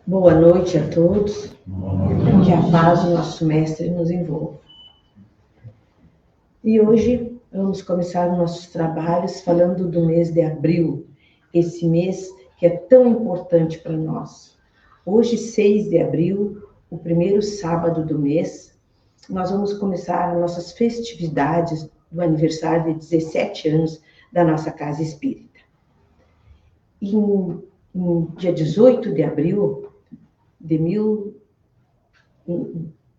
Boa noite a todos. Que a paz do nosso Mestre nos envolva. E hoje vamos começar nossos trabalhos falando do mês de abril, esse mês que é tão importante para nós. Hoje, 6 de abril, o primeiro sábado do mês, nós vamos começar nossas festividades do aniversário de 17 anos da nossa Casa Espírita. E no dia 18 de abril de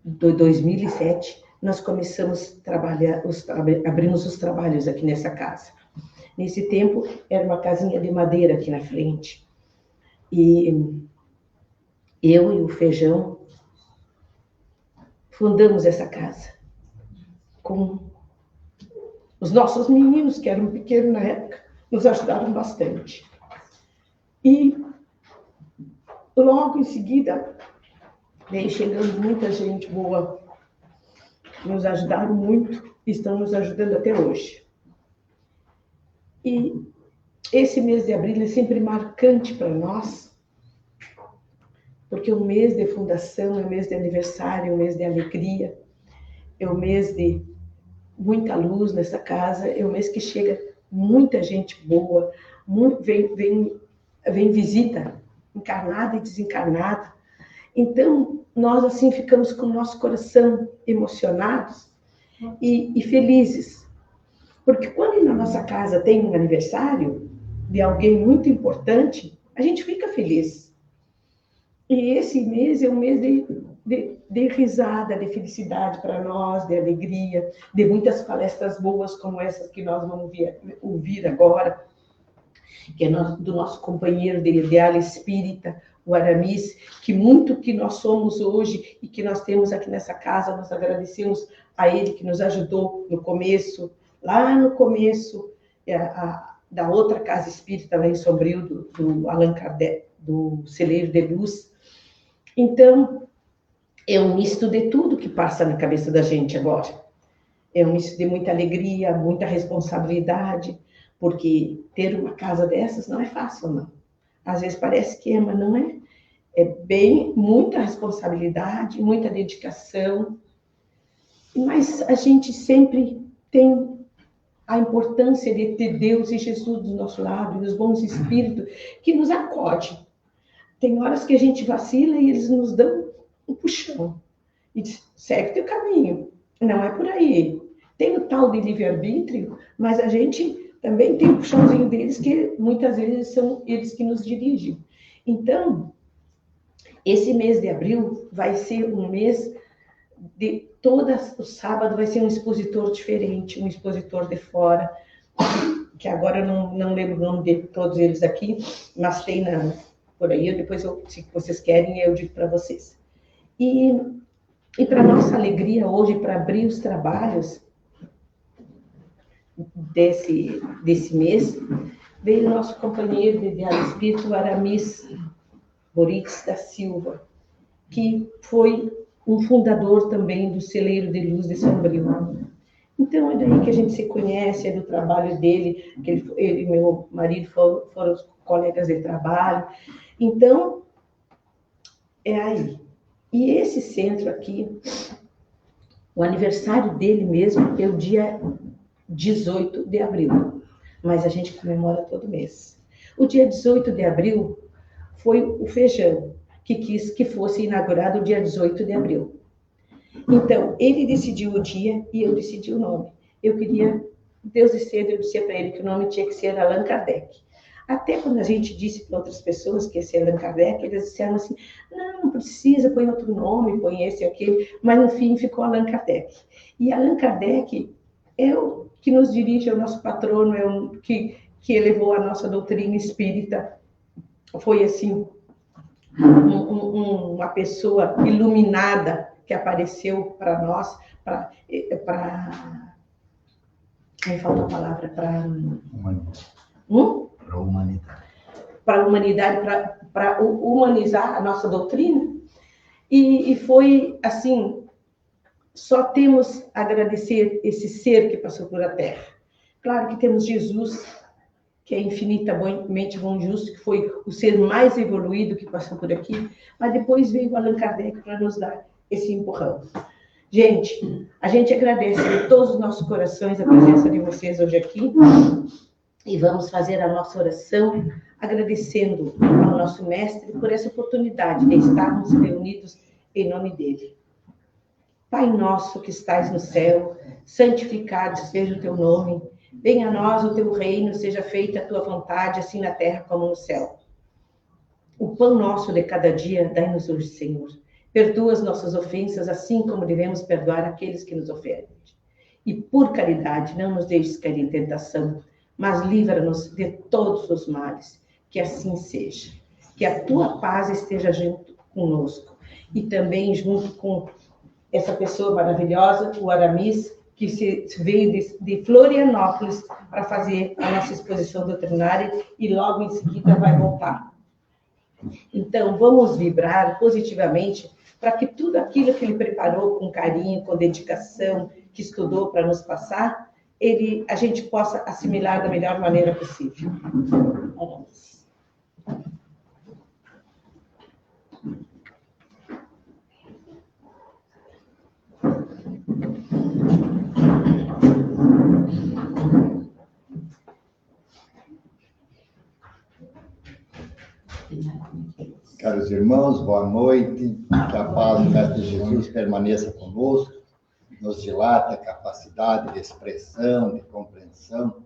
2007, nós começamos a trabalhar, abrimos os trabalhos aqui nessa casa. Nesse tempo, era uma casinha de madeira aqui na frente. E eu e o Feijão fundamos essa casa com os nossos meninos, que eram pequenos na época, nos ajudaram bastante. E logo em seguida, veio chegando muita gente boa, nos ajudaram muito e estão nos ajudando até hoje. E esse mês de abril é sempre marcante para nós, porque o mês de fundação é o mês de aniversário, é o mês de alegria, é o mês de muita luz nessa casa, é o mês que chega muita gente boa, vem visita, encarnada e desencarnada. Então, nós assim ficamos com o nosso coração emocionados e felizes. Porque quando na nossa casa tem um aniversário de alguém muito importante, a gente fica feliz. E esse mês é um mês de risada, de felicidade para nós, de alegria, de muitas palestras boas como essas que nós vamos ouvir agora, que é do nosso companheiro de ideal espírita, o Aramis, que muito que nós somos hoje e que nós temos aqui nessa casa, nós agradecemos a ele que nos ajudou no começo, lá no começo da outra casa espírita lá em Sombrio, do Allan Kardec, do Celeiro de Luz. Então, é um misto de tudo que passa na cabeça da gente agora. É um misto de muita alegria, muita responsabilidade, porque ter uma casa dessas não é fácil, não. Às vezes parece que é, mas não é. É bem, muita responsabilidade, muita dedicação. Mas a gente sempre tem a importância de ter Deus e Jesus do nosso lado, e os bons espíritos que nos acodem. Tem horas que a gente vacila e eles nos dão um puxão. E diz, segue teu caminho. Não é por aí. Tem o tal de livre-arbítrio, mas a gente também tem o puxãozinho deles, que muitas vezes são eles que nos dirigem. Então, esse mês de abril vai ser um mês de o sábado vai ser um expositor diferente, um expositor de fora, que agora eu não lembro o nome de todos eles aqui, mas tem por aí, depois, se vocês querem, eu digo para vocês. E para nossa alegria hoje, para abrir os trabalhos desse mês, veio o nosso companheiro de ideal espírito, Aramis Boritz da Silva, que foi um fundador também do Celeiro de Luz de Sombrio. Então, é daí que a gente se conhece, é do trabalho dele, que ele e meu marido foram os colegas de trabalho. Então, é aí. E esse centro aqui, o aniversário dele mesmo é o dia 18 de abril, mas a gente comemora todo mês. O dia 18 de abril foi o Feijão, que quis que fosse inaugurado o dia 18 de abril. Então, ele decidiu o dia e eu decidi o nome. Eu queria, Deus de cedo, eu disse para ele que o nome tinha que ser Allan Kardec. Até quando a gente disse para outras pessoas que ia ser Allan Kardec, eles disseram assim, não precisa, põe outro nome, põe esse ou aquele, mas no fim ficou Allan Kardec. E Allan Kardec é o que nos dirige, é o nosso patrono, é o que elevou a nossa doutrina espírita. Foi assim, uma pessoa iluminada que apareceu para nós, me falta a palavra, para a humanidade. Para a humanidade, para humanizar a nossa doutrina. E foi assim, só temos a agradecer esse ser que passou por a Terra. Claro que temos Jesus, que é infinitamente bom e justo, que foi o ser mais evoluído que passou por aqui, mas depois veio o Allan Kardec para nos dar esse empurrão. Gente, a gente agradece de todos os nossos corações a presença de vocês hoje aqui e vamos fazer a nossa oração agradecendo ao nosso mestre por essa oportunidade de estarmos reunidos em nome dele. Pai nosso que estais no céu, santificado seja o teu nome. Venha a nós o teu reino, seja feita a tua vontade, assim na terra como no céu. O pão nosso de cada dia, dai-nos hoje, Senhor. Perdoa as nossas ofensas, assim como devemos perdoar aqueles que nos ofendem. E por caridade, não nos deixes cair em tentação, mas livra-nos de todos os males. Que assim seja. Que a tua paz esteja junto conosco. E também junto com essa pessoa maravilhosa, o Aramis, que veio de Florianópolis para fazer a nossa exposição doutrinária e logo em seguida vai voltar. Então, vamos vibrar positivamente para que tudo aquilo que ele preparou com carinho, com dedicação, que estudou para nos passar, a gente possa assimilar da melhor maneira possível. Vamos. Caros irmãos, boa noite. Que a paz do Mestre Jesus permaneça conosco, nos dilate a capacidade de expressão, de compreensão,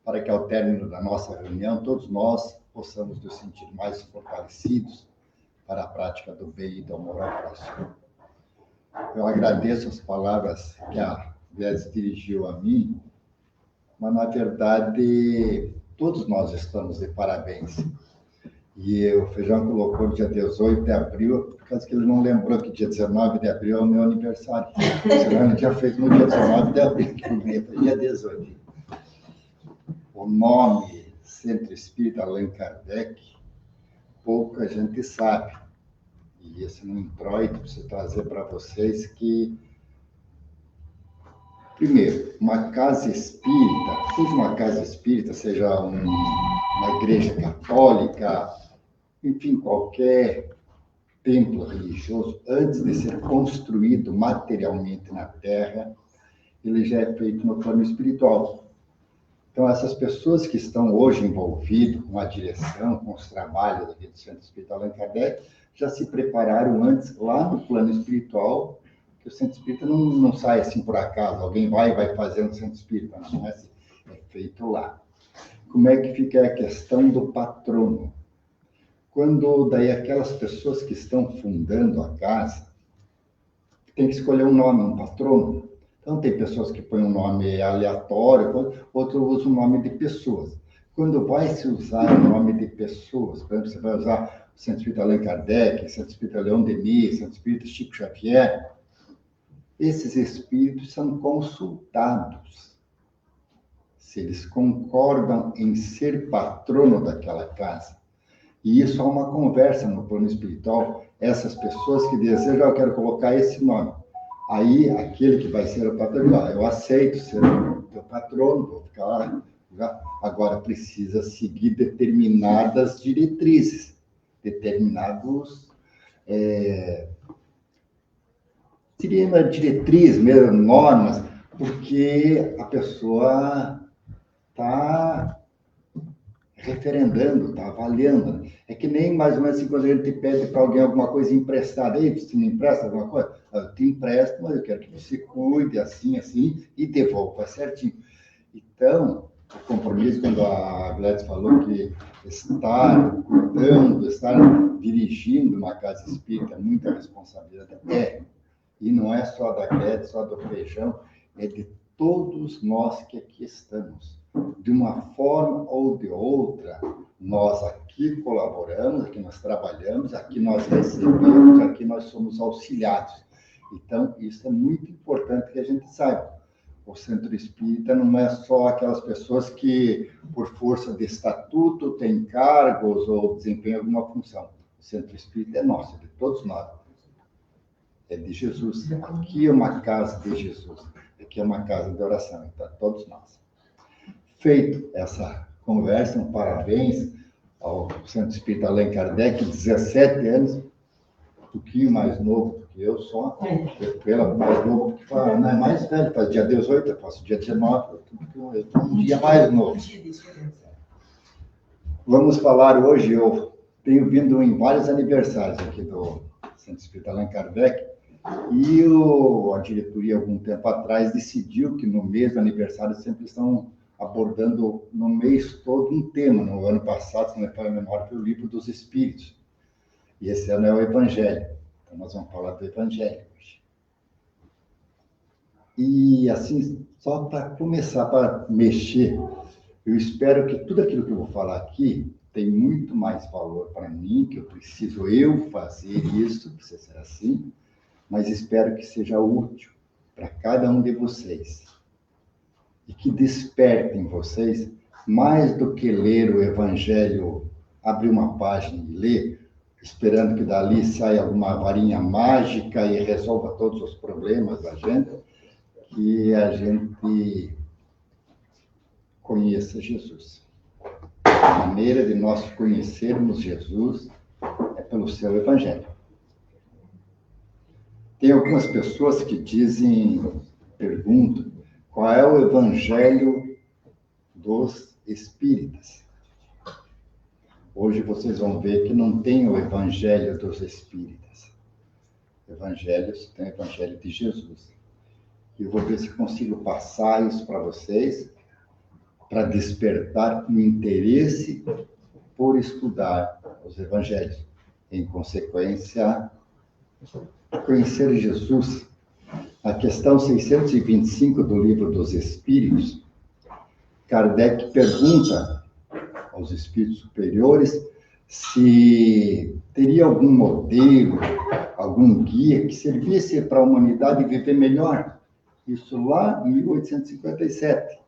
para que ao término da nossa reunião, todos nós possamos nos sentir mais fortalecidos para a prática do bem e do amor ao próximo. Eu agradeço as palavras que a Vés dirigiu a mim, mas, na verdade, todos nós estamos de parabéns. E o Feijão colocou dia 18 de abril, por causa que ele não lembrou que dia 19 de abril é o meu aniversário. Senão ele tinha feito no dia 19 de abril, que foi dia 18. O nome Centro Espírita Allan Kardec, pouca gente sabe. E esse no introito, preciso trazer para vocês que, primeiro, uma casa espírita, seja uma casa espírita, seja uma igreja católica, enfim, qualquer templo religioso, antes de ser construído materialmente na Terra, ele já é feito no plano espiritual. Então, essas pessoas que estão hoje envolvidas com a direção, com os trabalhos aqui do Centro Espírita Allan Kardec, já se prepararam antes, lá no plano espiritual, que o Centro Espírita não sai assim por acaso, alguém vai fazer no Centro Espírita, não é assim, é feito lá. Como é que fica a questão do patrono? Quando daí aquelas pessoas que estão fundando a casa, tem que escolher um nome, um patrono. Então, tem pessoas que põem um nome aleatório, outro usa o nome de pessoas. Quando vai se usar o nome de pessoas, por exemplo, você vai usar o Centro Espírita Allan Kardec, Centro Espírita Leon Denis, Centro Espírita Chico Xavier, esses espíritos são consultados se eles concordam em ser patrono daquela casa. E isso é uma conversa no plano espiritual. Essas pessoas que desejam, eu quero colocar esse nome. Aí, aquele que vai ser o patrono, eu aceito ser o teu patrono, vou ficar lá. Agora, precisa seguir determinadas diretrizes, determinados... seria uma diretriz mesmo, normas, porque a pessoa está referendando, está avaliando. É que nem mais ou menos assim, quando a gente pede para alguém alguma coisa emprestada. Ei, você me empresta alguma coisa? Eu te empresto, mas eu quero que você cuide assim, assim, e devolva certinho. Então, o compromisso, quando a Gladys falou que estar cuidando, estar dirigindo uma casa espírita, muita responsabilidade. E não é só da Gladys, só do Feijão, é de todos nós que aqui estamos. De uma forma ou de outra, nós aqui colaboramos, aqui nós trabalhamos, aqui nós recebemos, aqui nós somos auxiliados. Então, isso é muito importante que a gente saiba. O Centro Espírita não é só aquelas pessoas que, por força de estatuto, têm cargos ou desempenham alguma função. O Centro Espírita é nosso, de todos nós. É de Jesus. Aqui é uma casa de Jesus. Aqui é uma casa de oração. Então, todos nós. Feito essa conversa. Parabéns ao Centro Espírita Allan Kardec, 17 anos, um pouquinho mais novo do que eu só, pela mais novo, porque não é mais velho, faz dia 18, eu faço dia 19, eu estou um dia mais novo. Vamos falar hoje, eu tenho vindo em vários aniversários aqui do Centro Espírita Allan Kardec, e a diretoria, algum tempo atrás, decidiu que no mês do aniversário sempre estão abordando no mês todo um tema. No ano passado, se não me falha a memória, foi o Livro dos Espíritos. E esse ano é o Evangelho. Então, nós vamos falar do Evangelho hoje. E, assim, só para começar, para mexer, eu espero que tudo aquilo que eu vou falar aqui tem muito mais valor para mim, que eu preciso fazer isso, precisa ser assim, mas espero que seja útil para cada um de vocês. E que desperte em vocês, mais do que ler o Evangelho, abrir uma página e ler, esperando que dali saia alguma varinha mágica e resolva todos os problemas da gente, que a gente conheça Jesus. A maneira de nós conhecermos Jesus é pelo seu Evangelho. Tem algumas pessoas que perguntam, qual é o Evangelho dos Espíritas? Hoje vocês vão ver que não tem o Evangelho dos Espíritas. Evangelhos tem o Evangelho de Jesus. E eu vou ver se consigo passar isso para vocês, para despertar o interesse por estudar os Evangelhos. Em consequência, conhecer Jesus. Na questão 625 do Livro dos Espíritos, Kardec pergunta aos espíritos superiores se teria algum modelo, algum guia que servisse para a humanidade viver melhor. Isso lá em 1857.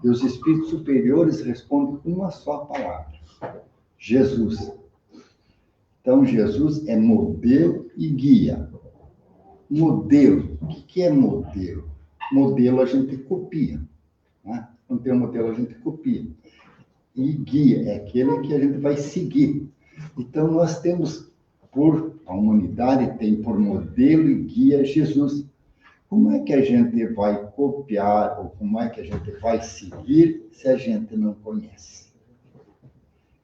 E os espíritos superiores respondem com uma só palavra: Jesus. Então, Jesus é modelo e guia. Modelo. O que é modelo? Modelo a gente copia. Né? Não tem um modelo, a gente copia. E guia é aquele que a gente vai seguir. Então, nós temos, a humanidade tem por modelo e guia Jesus. Como é que a gente vai copiar ou como é que a gente vai seguir se a gente não conhece?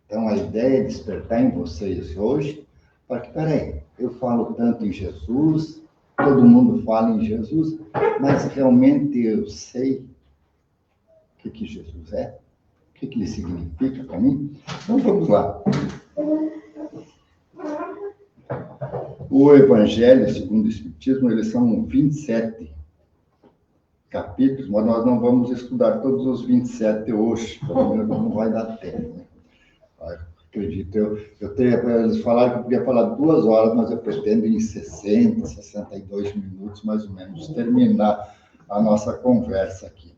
Então, a ideia é despertar em vocês hoje, para que, peraí, eu falo tanto em Jesus, todo mundo fala em Jesus, mas realmente eu sei o que Jesus é? O que ele significa para mim? Então, vamos lá. O Evangelho, segundo o Espiritismo, eles são 27 capítulos, mas nós não vamos estudar todos os 27 hoje, pelo menos não vai dar tempo. Né? Acredito, eles falaram que eu podia falar 2 horas, mas eu pretendo em 60, 62 minutos, mais ou menos, terminar a nossa conversa aqui.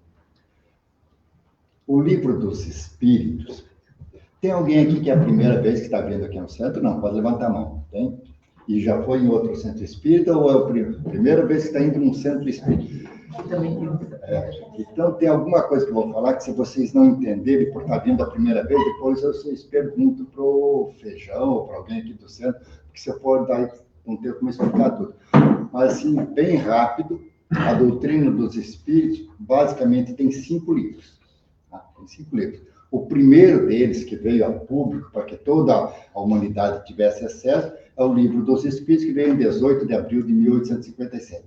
O Livro dos Espíritos. Tem alguém aqui que é a primeira vez que está vindo aqui no centro? Não, pode levantar a mão. Tem? E já foi em outro centro espírita ou é a primeira vez que está indo num centro espírita? Então, tem alguma coisa que eu vou falar que se vocês não entenderem por estar vindo a primeira vez, depois vocês perguntam para o Feijão ou para alguém aqui do centro, porque se eu for dar, não ter como explicar tudo. Mas, assim, bem rápido, a doutrina dos espíritos, basicamente, tem 5 livros. Tá? Tem 5 livros. O primeiro deles, que veio a público, para que toda a humanidade tivesse acesso, é o Livro dos Espíritos, que veio em 18 de abril de 1857.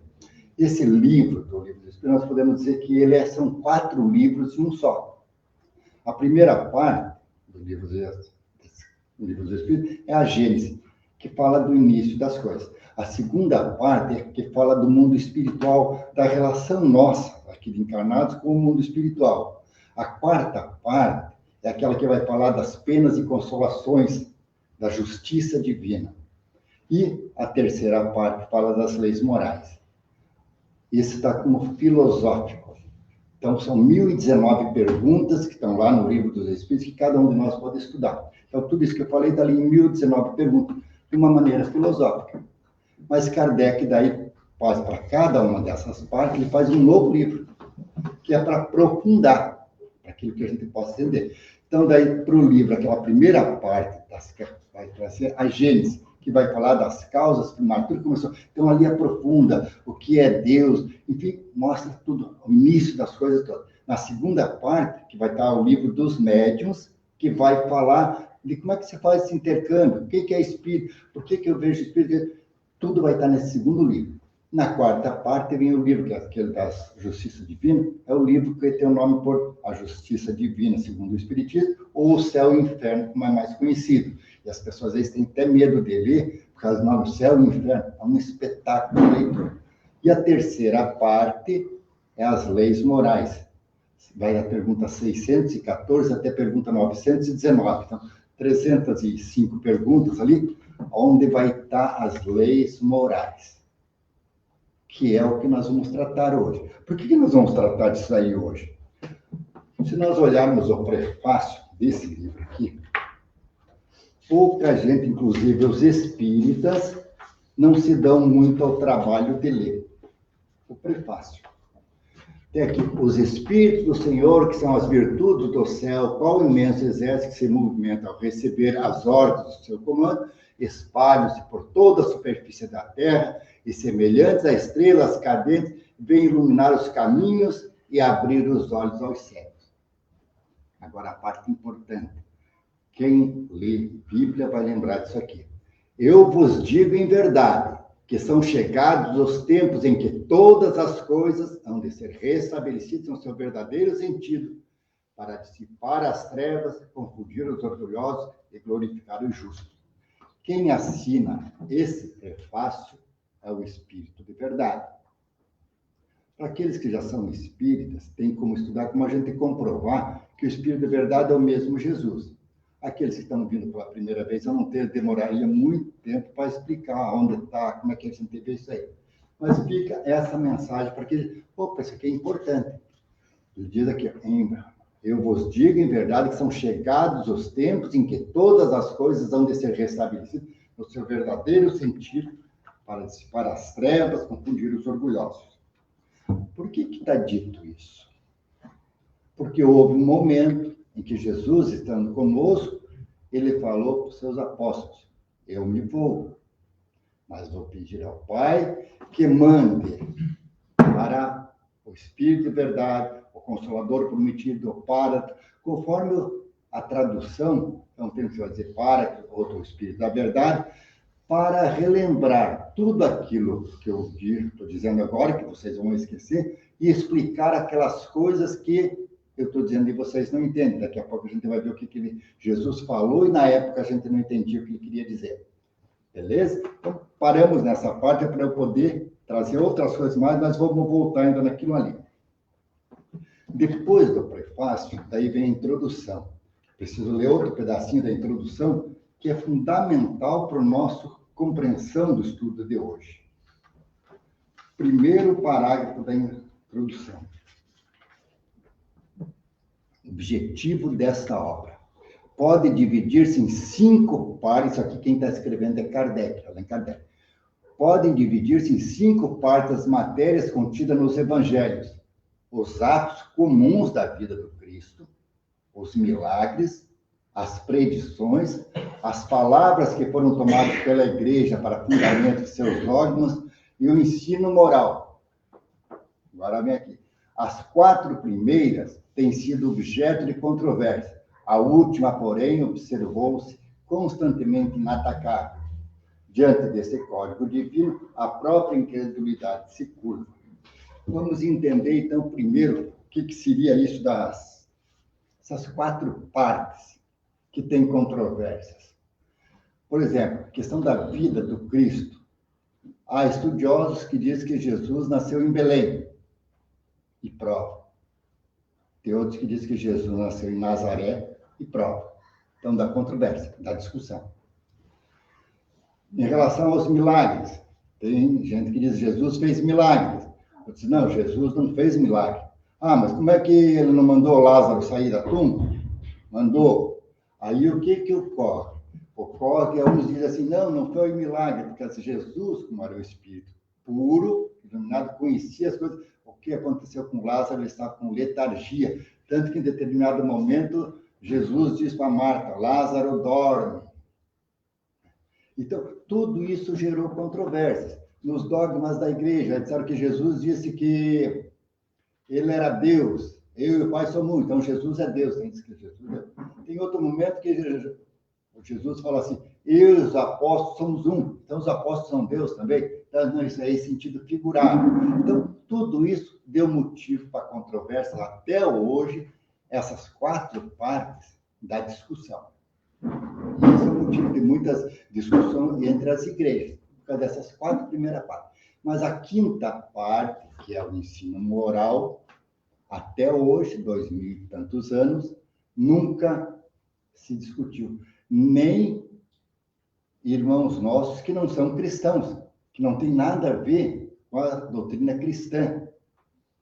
Esse livro, do Livro dos Espíritos, nós podemos dizer que são 4 livros em um só. A primeira parte do Livro dos Espíritos é a Gênese, que fala do início das coisas. A segunda parte é que fala do mundo espiritual, da relação nossa, aqui de encarnados, com o mundo espiritual. A quarta parte é aquela que vai falar das penas e consolações, da justiça divina. E a terceira parte fala das leis morais. Isso está como filosófico. Então, são 1019 perguntas que estão lá no Livro dos Espíritos, que cada um de nós pode estudar. Então, tudo isso que eu falei está ali em 1019 perguntas, de uma maneira filosófica. Mas Kardec, daí, faz para cada uma dessas partes, ele faz um novo livro, que é para aprofundar, para aquilo que a gente possa entender. Então, daí, para o livro, aquela primeira parte, vai trazer a Gênesis, que vai falar das causas primárias, tudo começou. Então, ali aprofunda o que é Deus, enfim, mostra tudo, o início das coisas todas. Na segunda parte, que vai estar o livro dos médiuns, que vai falar de como é que se faz esse intercâmbio, o que é espírito, por que eu vejo espírito, tudo vai estar nesse segundo livro. Na quarta parte vem o livro, que é aquele da Justiça Divina, é o livro que tem o nome por A Justiça Divina, segundo o Espiritismo, ou O Céu e o Inferno, como é mais conhecido. E as pessoas às vezes têm até medo de ler, por causa do nome Céu e Inferno, é um espetáculo de leitura. E a terceira parte é as leis morais. Vai da pergunta 614 até a pergunta 919. Então, 305 perguntas ali, onde vai estar as leis morais, que é o que nós vamos tratar hoje. Por que nós vamos tratar disso aí hoje? Se nós olharmos o prefácio desse livro aqui, pouca gente, inclusive os espíritas, não se dão muito ao trabalho de ler o prefácio. Tem aqui os Espíritos do Senhor, que são as virtudes do céu, qual imenso exército que se movimenta ao receber as ordens do seu comando, espalham-se por toda a superfície da terra e, semelhantes a estrelas cadentes, vêm iluminar os caminhos e abrir os olhos aos cegos. Agora, a parte importante. Quem lê Bíblia vai lembrar disso aqui. Eu vos digo em verdade, que são chegados os tempos em que todas as coisas hão de ser restabelecidas no seu verdadeiro sentido, para dissipar as trevas, confundir os orgulhosos e glorificar os justos. Quem assina esse prefácio é o Espírito de Verdade. Para aqueles que já são espíritas, tem como estudar, como a gente comprovar que o Espírito de Verdade é o mesmo Jesus. Aqueles que estão vindo pela primeira vez, eu não demoraria muito tempo para explicar onde está, como é que a gente vê isso aí. Mas fica essa mensagem para que, opa, isso aqui é importante. Ele diz aqui, eu vos digo em verdade que são chegados os tempos em que todas as coisas hão de ser restabelecidas no seu verdadeiro sentido, para dissipar as trevas, confundir os orgulhosos. Por que está dito isso? Porque houve um momento em que Jesus, estando conosco, ele falou para os seus apóstolos, eu me vou, mas vou pedir ao Pai que mande para o Espírito de Verdade, o Consolador prometido, para, conforme a tradução, então tem que dizer para, outro Espírito da Verdade, para relembrar tudo aquilo que eu estou dizendo agora, que vocês vão esquecer, e explicar aquelas coisas que eu estou dizendo e vocês não entendem. Daqui a pouco a gente vai ver o que Jesus falou e na época a gente não entendia o que ele queria dizer. Beleza? Então, paramos nessa parte para eu poder trazer outras coisas mais, mas vamos voltar ainda naquilo ali. Depois do prefácio, daí vem a introdução. Preciso ler outro pedacinho da introdução, que é fundamental para a nossa compreensão do estudo de hoje. Primeiro parágrafo da introdução. Objetivo desta obra. Pode dividir-se em 5 partes, isso aqui quem está escrevendo é Kardec, Allan Kardec. Podem dividir-se em 5 partes as matérias contidas nos evangelhos, os atos comuns da vida do Cristo, os milagres, as predições, as palavras que foram tomadas pela igreja para fundamento de seus dogmas e o ensino moral. Agora vem aqui. As 4 primeiras têm sido objeto de controvérsia. A última, porém, observou-se constantemente inatacável. Diante desse código divino, a própria incredulidade se curva. Vamos entender, então, primeiro, o que seria isso essas 4 partes que têm controvérsias. Por exemplo, a questão da vida do Cristo. Há estudiosos que dizem que Jesus nasceu em Belém, e prova. Tem outros que dizem que Jesus nasceu em Nazaré, e prova. Então, dá controvérsia, dá discussão. Em relação aos milagres, tem gente que diz que Jesus fez milagres. Eu disse, não, Jesus não fez milagre. Ah, mas como é que ele não mandou Lázaro sair da tumba? Mandou. Aí o que ocorre? Ocorre que alguns dizem assim, não foi milagre, porque Jesus, como era o Espírito puro, iluminado, conhecia as coisas. O que aconteceu com Lázaro? Ele estava com letargia. Tanto que em determinado momento, Jesus diz para Marta, Lázaro dorme. Então, tudo isso gerou controvérsias. Nos dogmas da igreja, disseram que Jesus disse que ele era Deus, eu e o Pai somos um, então Jesus é Deus. Tem Tem outro momento que Jesus fala assim, eu e os apóstolos somos um, então os apóstolos são Deus também. Então, isso aí é sentido figurado. Então, tudo isso deu motivo para controvérsia até hoje, essas 4 partes da discussão. Esse é o motivo de muitas discussões entre as igrejas, por causa dessas 4 primeiras partes. Mas a 5ª parte, que é o ensino moral, até hoje, 2000 e tantos anos, nunca se discutiu. Nem irmãos nossos que não são cristãos, que não tem nada a ver com a doutrina cristã.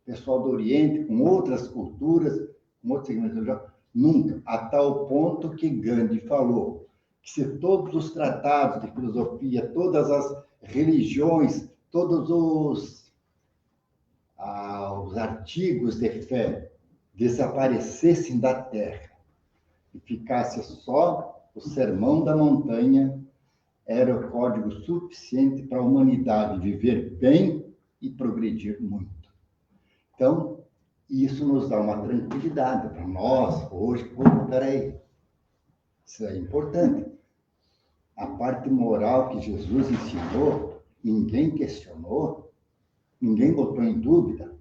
Pessoal do Oriente, com outras culturas, com outros segmentos religiosos, nunca. A tal ponto que Gandhi falou que se todos os tratados de filosofia, todas as religiões, todos os artigos de fé desaparecessem da Terra e ficasse só o Sermão da Montanha, era o código suficiente para a humanidade viver bem e progredir muito. Então, isso nos dá uma tranquilidade para nós, hoje. Peraí, isso é importante. A parte moral que Jesus ensinou, ninguém questionou, ninguém botou em dúvida.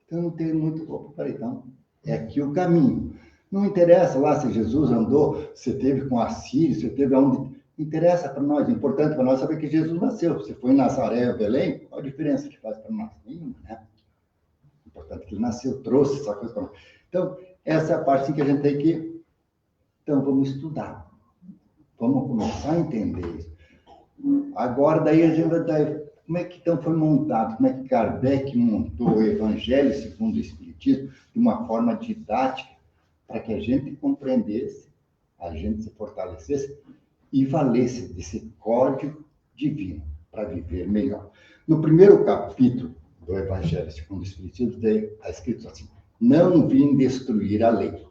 Então, não tem muito... Peraí, então, é aqui o caminho. Não interessa lá se Jesus andou, se teve com a Síria, se teve aonde... Não interessa para nós, o importante para nós é saber que Jesus nasceu. Se foi em Nazaré ou Belém, qual a diferença que faz para nós? Nenhuma, né? O importante é que ele nasceu, trouxe essa coisa para nós. Então, essa é a parte que a gente tem que... Então, vamos estudar. Vamos começar a entender isso. Agora, daí a gente vai... Como é que então foi montado? Como é que Kardec montou o Evangelho segundo o Espiritismo de uma forma didática para que a gente compreendesse, a gente se fortalecesse e valesse desse código divino para viver melhor. No primeiro capítulo do Evangelho segundo o Espiritismo está escrito assim, não vim destruir a lei.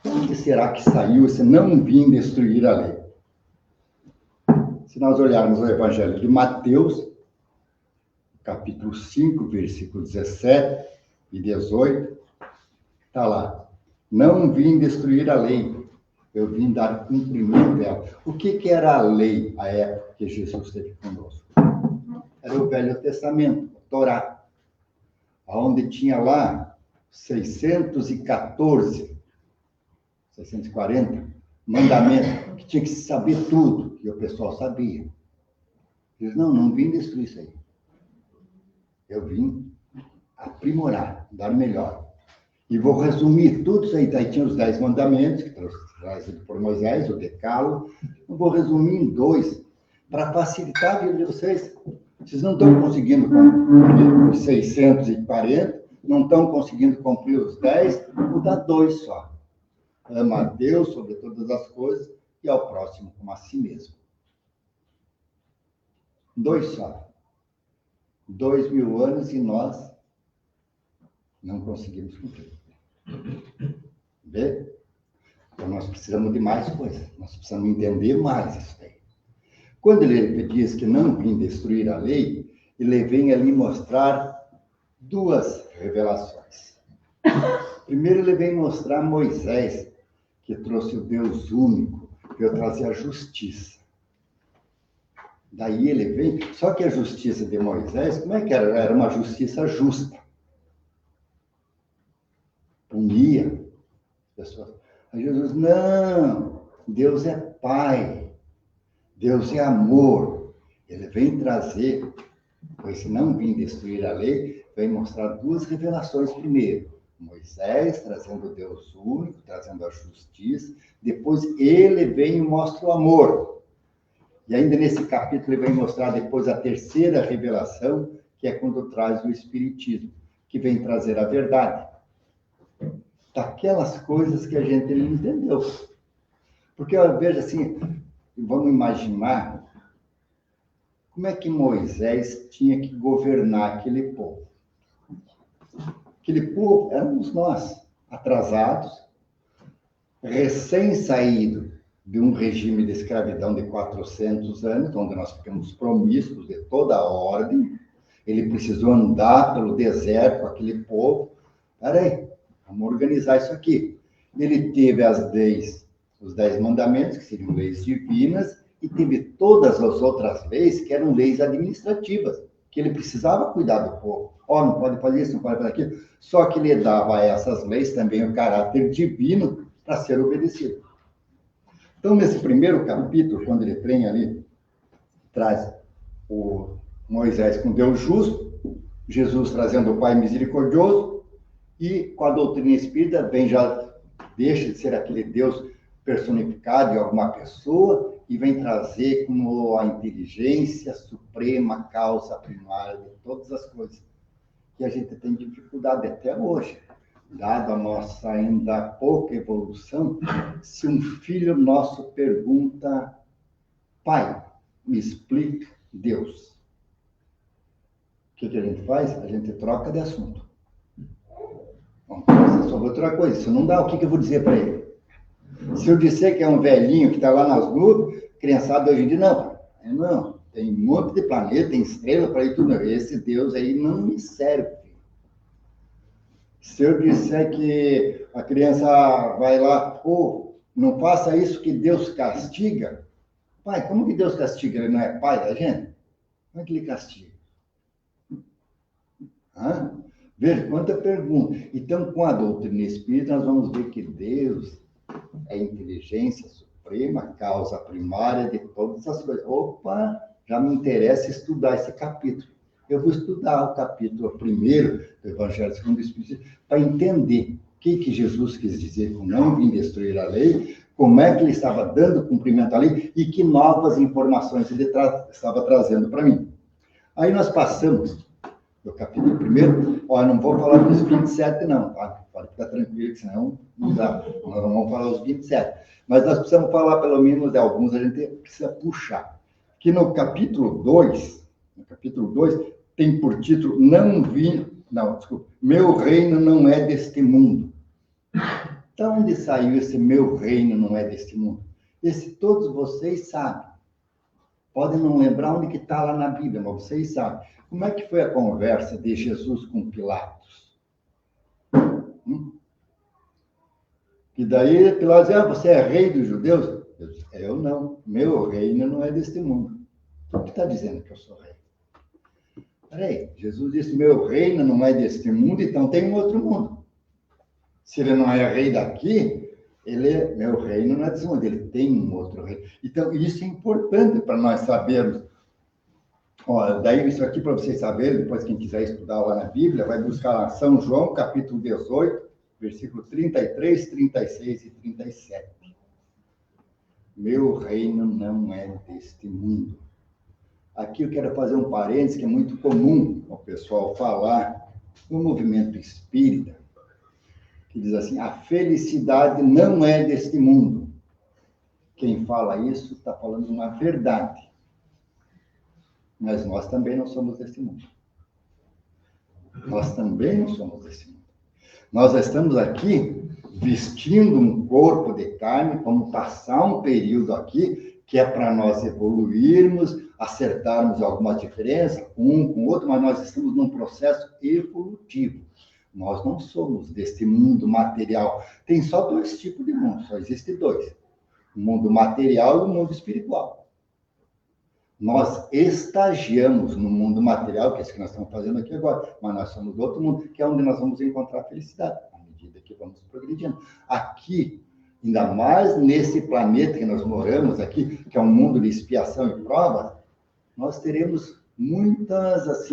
O que será que saiu esse não vim destruir a lei? Se nós olharmos o Evangelho de Mateus, capítulo 5, versículo 17 e 18, está lá. Não vim destruir a lei, eu vim dar cumprimento dela. O que era a lei à época que Jesus esteve conosco? Era o Velho Testamento, a Torá, onde tinha lá 640 mandamentos, que tinha que saber tudo, que o pessoal sabia. Diz, não vim destruir isso aí. Eu vim aprimorar, dar melhor. E vou resumir tudo isso aí. Daí tinha os 10 mandamentos, que trazidos por Moisés, o Decálogo. Eu vou resumir em 2, para facilitar a vida de vocês. Vocês não estão conseguindo cumprir os 640, não estão conseguindo cumprir os 10, vou dar 2 só. Ama a Deus sobre todas as coisas e ao próximo como a si mesmo. 2 só. 2000 anos e nós não conseguimos cumprir. Vê? Então nós precisamos de mais coisas. Nós precisamos entender mais isso aí. Quando ele diz que não vim destruir a lei, ele vem ali mostrar 2 revelações. Primeiro ele vem mostrar Moisés, que trouxe o Deus único, que veio trazer a justiça. Daí ele vem, só que a justiça de Moisés, como é que era? Era uma justiça justa. Punia as pessoas. Aí Jesus, não, Deus é Pai, Deus é amor. Ele vem trazer, pois se não vim destruir a lei, vem mostrar 2 revelações primeiro. Moisés trazendo Deus único, trazendo a justiça. Depois ele vem e mostra o amor. E ainda nesse capítulo ele vem mostrar depois a 3ª revelação, que é quando traz o Espiritismo, que vem trazer a verdade. Daquelas coisas que a gente não entendeu. Porque eu vejo assim, vamos imaginar como é que Moisés tinha que governar aquele povo. Aquele povo éramos nós, atrasados, recém-saído de um regime de escravidão de 400 anos, onde nós ficamos promíscuos de toda a ordem. Ele precisou andar pelo deserto com aquele povo. Peraí, vamos organizar isso aqui. Ele teve as leis, os 10 mandamentos, que seriam leis divinas, e teve todas as outras leis, que eram leis administrativas, que ele precisava cuidar do povo. Não pode fazer isso, não pode fazer aquilo. Só que ele dava a essas leis também o caráter divino para ser obedecido. Então, nesse primeiro capítulo, quando ele vem ali, traz o Moisés com Deus justo, Jesus trazendo o Pai misericordioso, e com a doutrina espírita, vem já, deixa de ser aquele Deus personificado em alguma pessoa, e vem trazer como a inteligência suprema, causa primária de todas as coisas. Que a gente tem dificuldade até hoje. Dado a nossa ainda pouca evolução, se um filho nosso pergunta, pai, me explica Deus. O que a gente faz? A gente troca de assunto. Vamos conversar sobre outra coisa. Se não dá, o que eu vou dizer para ele? Se eu disser que é um velhinho que está lá nas nuvens, criançada hoje em dia, não, tem um monte de planeta, tem estrela para ir tudo. Esse Deus aí não me serve. Se eu disser que a criança vai lá, não faça isso que Deus castiga. Pai, como que Deus castiga? Ele não é pai da gente? Como é que ele castiga? Veja, quanta pergunta. Então, com a doutrina espírita, nós vamos ver que Deus é a inteligência suprema, causa primária de todas as coisas. Já me interessa estudar esse capítulo. Eu vou estudar o capítulo 1 do Evangelho segundo o Espírito, para entender o que Jesus quis dizer com não vir destruir a lei, como é que ele estava dando cumprimento à lei e que novas informações ele estava trazendo para mim. Aí nós passamos do capítulo 1, não vou falar dos 27 não, tá? Pode ficar tranquilo, que senão não dá. Nós não vamos falar os 27. Mas nós precisamos falar pelo menos de alguns, a gente precisa puxar. Que no capítulo 2, tem por título, meu reino não é deste mundo. De onde saiu esse meu reino não é deste mundo? Esse todos vocês sabem. Podem não lembrar onde que está lá na Bíblia, mas vocês sabem. Como é que foi a conversa de Jesus com Pilatos? E daí Pilatos diz, você é rei dos judeus? Eu não, meu reino não é deste mundo. O que está dizendo que eu sou rei? Peraí, Jesus disse, meu reino não é deste mundo, então tem um outro mundo. Se ele não é rei daqui, meu reino não é desse mundo, ele tem um outro reino. Então, isso é importante para nós sabermos. Daí isso aqui para vocês saberem, depois quem quiser estudar lá na Bíblia, vai buscar lá São João, capítulo 18, versículo 33, 36 e 37. Meu reino não é deste mundo. Aqui eu quero fazer um parênteses que é muito comum o pessoal falar no movimento espírita, que diz assim, a felicidade não é deste mundo. Quem fala isso está falando uma verdade. Mas nós também não somos deste mundo. Nós também não somos deste mundo. Nós estamos aqui vestindo um corpo de carne, vamos passar um período aqui que é para nós evoluirmos, acertarmos algumas diferenças, um com o outro, mas nós estamos num processo evolutivo. Nós não somos deste mundo material. Tem só 2 tipos de mundo, só existem 2. O mundo material e o mundo espiritual. Nós estagiamos no mundo material, que é isso que nós estamos fazendo aqui agora, mas nós somos do outro mundo, que é onde nós vamos encontrar a felicidade, à medida que vamos progredindo. Aqui, ainda mais nesse planeta que nós moramos aqui, que é um mundo de expiação e prova, nós teremos muitas,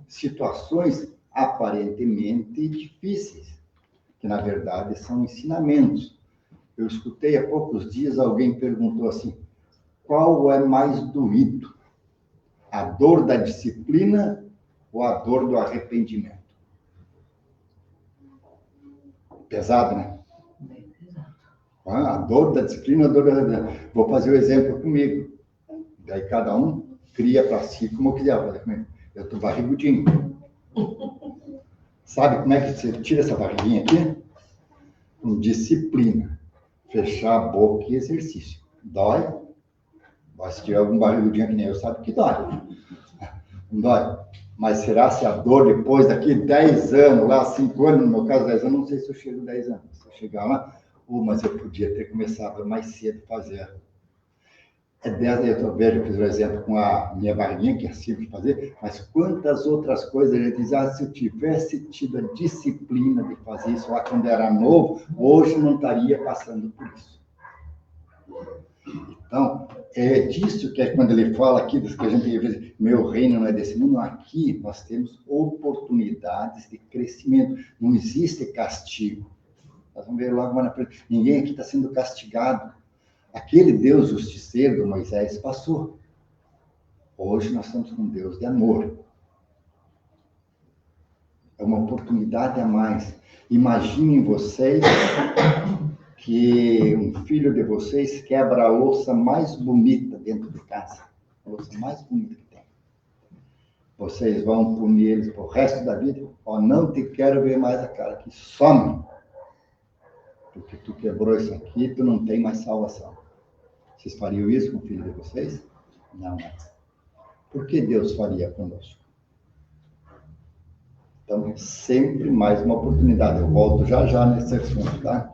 situações aparentemente difíceis, que na verdade são ensinamentos. Eu escutei há poucos dias, alguém perguntou assim, qual é mais doído? A dor da disciplina ou a dor do arrependimento? Pesado, né? Bem pesado. A dor da disciplina, a dor do arrependimento. Vou fazer o exemplo comigo. Daí cada um cria para si como quiser fazer comigo. Eu estou barrigudinho. Sabe como é que você tira essa barriguinha aqui? Com disciplina. Fechar a boca e exercício. Dói? Mas se tiver algum barrigudinho que nem eu, sabe que dói. Não dói. Mas será se a dor depois daqui 10 anos, lá 5 anos, no meu caso 10 anos, não sei se eu chego 10 anos. Se eu chegar lá, mas eu podia ter começado mais cedo a fazer. Eu vejo, fiz um exemplo com a minha barriguinha, que é simples de fazer, mas quantas outras coisas a gente diz, se eu tivesse tido a disciplina de fazer isso lá quando era novo, hoje não estaria passando por isso. Então, é disso que é quando ele fala aqui, que a gente diz, meu reino não é desse mundo, aqui nós temos oportunidades de crescimento, não existe castigo. Nós vamos ver logo mais na frente, ninguém aqui está sendo castigado. Aquele Deus justiceiro do Moisés passou. Hoje nós estamos com um Deus de amor. É uma oportunidade a mais. Imaginem vocês que um filho de vocês quebra a louça mais bonita dentro de casa. A louça mais bonita que tem. Vocês vão punir eles pro resto da vida. Não te quero ver mais a cara aqui. Some. Porque tu quebrou isso aqui, tu não tem mais salvação. Vocês fariam isso com o filho de vocês? Não. Por que Deus faria conosco? Então, sempre mais uma oportunidade. Eu volto já nesse assunto, tá?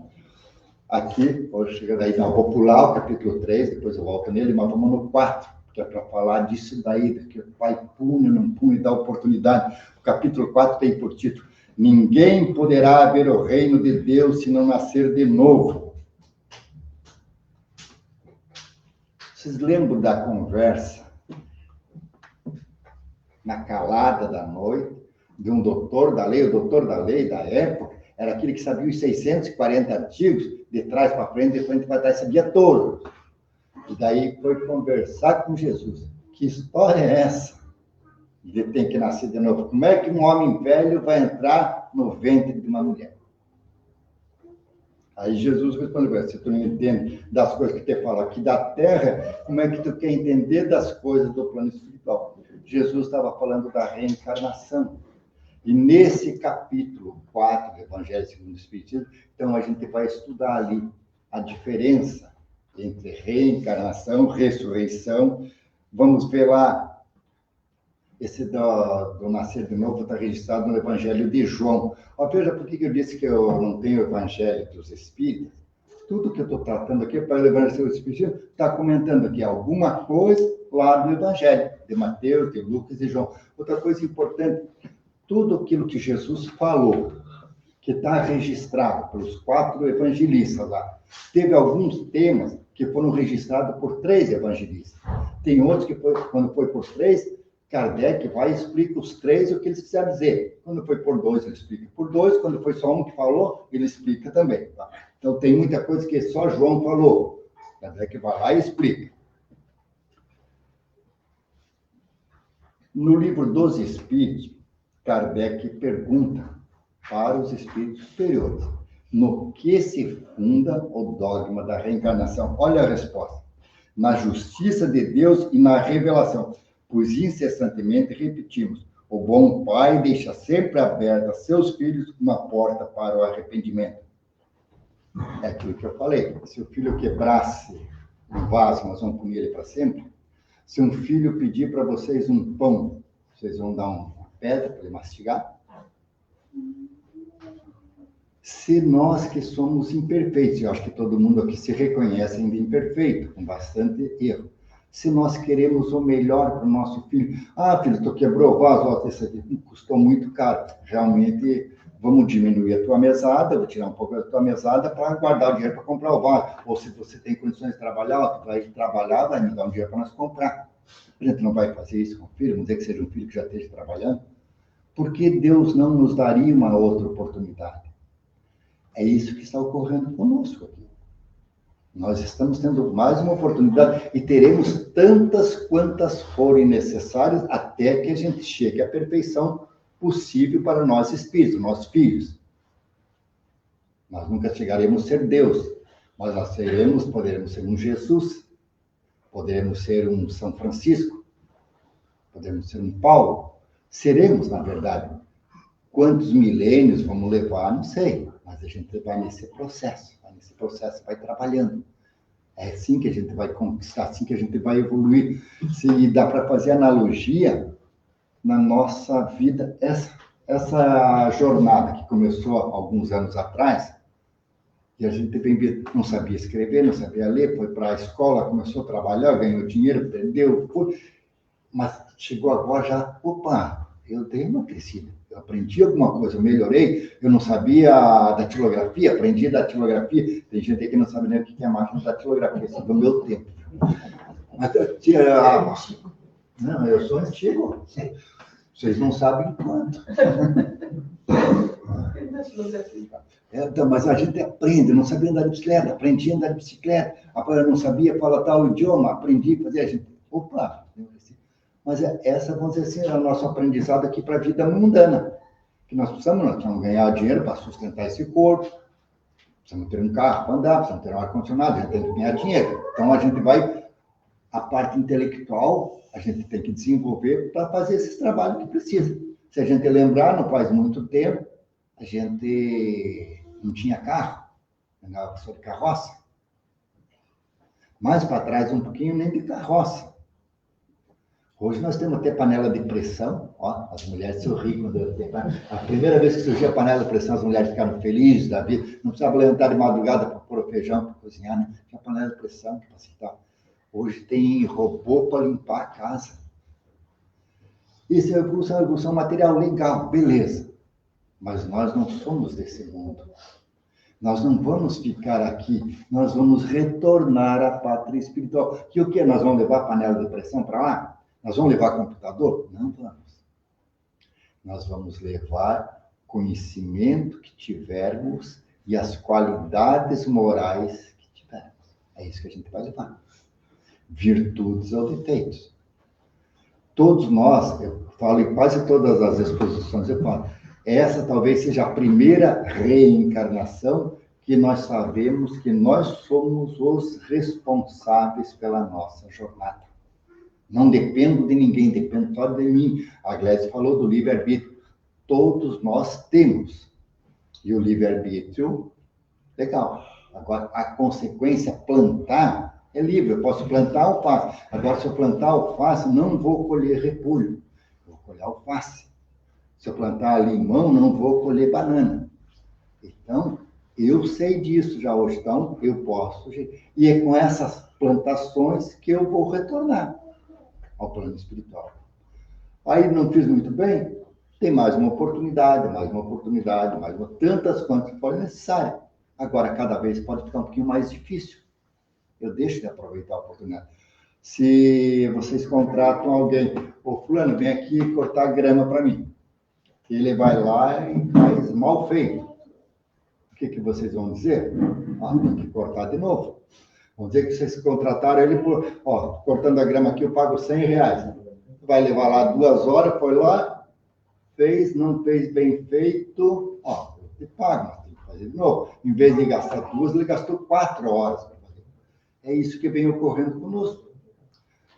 Aqui, hoje chega daí, não, vou pular o capítulo 3, depois eu volto nele, mas vamos no 4, que é para falar disso daí, que o Pai pune, não pune, dá oportunidade. O capítulo 4 tem por título, ninguém poderá ver o reino de Deus se não nascer de novo. Vocês lembram da conversa na calada da noite de um doutor da lei, o doutor da lei da época, era aquele que sabia os 640 artigos, de trás para frente, de frente para trás, sabia todos. E daí foi conversar com Jesus. Que história é essa? Ele tem que nascer de novo. Como é que um homem velho vai entrar no ventre de uma mulher? Aí Jesus respondeu, se tu não entende das coisas que te falo aqui da terra, como é que tu quer entender das coisas do plano espiritual? Jesus estava falando da reencarnação. E nesse capítulo 4 do Evangelho segundo o Espiritismo, então a gente vai estudar ali a diferença entre reencarnação, ressurreição. Vamos ver lá, esse do nascer de novo está registrado no Evangelho de João. Veja por que eu disse que eu não tenho o Evangelho dos Espíritos. Tudo que eu estou tratando aqui para o Evangelho dos Espíritos está comentando aqui alguma coisa lá do Evangelho, de Mateus, de Lucas e João. Outra coisa importante, tudo aquilo que Jesus falou, que está registrado pelos 4 evangelistas lá, teve alguns temas que foram registrados por 3 evangelistas. Tem outros que, quando foi por 3, Kardec vai e explica os 3 o que eles quiseram dizer. Quando foi por 2, ele explica por 2. Quando foi só um que falou, ele explica também. Tá? Então, tem muita coisa que só João falou. Kardec vai lá e explica. No livro dos Espíritos, Kardec pergunta para os espíritos superiores no que se funda o dogma da reencarnação. Olha a resposta. Na justiça de Deus e na revelação, pois incessantemente repetimos, o bom pai deixa sempre aberta a seus filhos uma porta para o arrependimento. É aquilo que eu falei. Se o filho quebrasse um vaso, nós vamos punir ele para sempre. Se um filho pedir para vocês um pão, vocês vão dar uma pedra para ele mastigar? Se nós que somos imperfeitos, eu acho que todo mundo aqui se reconhece ainda imperfeito, com bastante erro. Se nós queremos o melhor para o nosso filho, filho, tu quebrou o vaso, isso aqui custou muito caro. Realmente, vamos diminuir a tua mesada, vou tirar um pouco da tua mesada para guardar o dinheiro para comprar o vaso. Ou se você tem condições de trabalhar, tu vai trabalhar, vai me dar um dinheiro para nós comprar. A gente não vai fazer isso com o filho, vamos dizer que seja um filho que já esteja trabalhando. Por que Deus não nos daria uma outra oportunidade? É isso que está ocorrendo conosco aqui. Nós estamos tendo mais uma oportunidade e teremos tantas quantas forem necessárias até que a gente chegue à perfeição possível para nós espíritos, nossos filhos. Nós nunca chegaremos a ser Deus, mas nós poderemos ser um Jesus, poderemos ser um São Francisco, poderemos ser um Paulo. Seremos, na verdade. Quantos milênios vamos levar, não sei, mas a gente vai nesse processo, vai trabalhando. É assim que a gente vai conquistar, assim que a gente vai evoluir. Se dá para fazer analogia na nossa vida, essa jornada que começou há alguns anos atrás, e a gente não sabia escrever, não sabia ler, foi para a escola, começou a trabalhar, ganhou dinheiro, aprendeu, mas chegou agora já, opa, eu dei uma crescida, eu aprendi alguma coisa, eu melhorei, eu não sabia datilografia, aprendi datilografia, tem gente aí que não sabe nem o que é a máquina da datilografia, assim, do meu tempo. Mas não, eu sou antigo, vocês não sabem quanto. Mas a gente aprende, eu não sabia andar de bicicleta, aprendi a andar de bicicleta, eu não sabia falar tal idioma, aprendi a fazer, a gente, opa, mas essa, vamos dizer assim, é o nosso aprendizado aqui para a vida mundana, que nós precisamos ganhar dinheiro para sustentar esse corpo, precisamos ter um carro para andar, precisamos ter um ar-condicionado, a gente tem que ganhar dinheiro. Então, a gente vai, a parte intelectual, a gente tem que desenvolver para fazer esses trabalhos que precisa. Se a gente lembrar, não faz muito tempo, a gente não tinha carro, andava só de carroça. Mais para trás, um pouquinho, nem de carroça. Hoje nós temos até panela de pressão, ó, as mulheres sorriem quando eu tenho. A primeira vez que surgiu a panela de pressão, as mulheres ficaram felizes da vida, não precisava levantar de madrugada para pôr o feijão, para cozinhar, né? Tinha panela de pressão para facilitar. Hoje tem robô para limpar a casa. Isso é evolução material, legal, beleza. Mas nós não somos desse mundo. Nós não vamos ficar aqui, nós vamos retornar à pátria espiritual. Que o quê? Nós vamos levar panela de pressão para lá? Nós vamos levar computador? Não vamos. Nós vamos levar conhecimento que tivermos e as qualidades morais que tivermos. É isso que a gente vai levar. Virtudes ou defeitos. Todos nós, eu falo em quase todas as exposições, eu falo, essa talvez seja a primeira reencarnação que nós sabemos que nós somos os responsáveis pela nossa jornada. Não dependo de ninguém, dependo só de mim. A Glésia falou do livre-arbítrio. Todos nós temos. E o livre-arbítrio, legal. Agora, a consequência, plantar, é livre. Eu posso plantar alface. Agora, se eu plantar alface, não vou colher repolho. Vou colher alface. Se eu plantar limão, não vou colher banana. Então, eu sei disso já hoje. Então, eu posso. E é com essas plantações que eu vou retornar ao plano espiritual. Aí não fiz muito bem, tem mais uma oportunidade, tantas quantas forem necessárias. Agora, cada vez pode ficar um pouquinho mais difícil. Eu deixo de aproveitar a oportunidade. Se vocês contratam alguém, ô fulano, vem aqui cortar grama para mim. Ele vai lá e faz mal feito. O que vocês vão dizer? Tem que cortar de novo. Vamos dizer que vocês contrataram ele por, cortando a grama aqui, eu pago R$100. Vai levar lá 2 horas, foi lá, fez, não fez bem feito, eu te pago, mas tem que fazer de novo. Em vez de gastar 2, ele gastou 4 horas para fazer. É isso que vem ocorrendo conosco.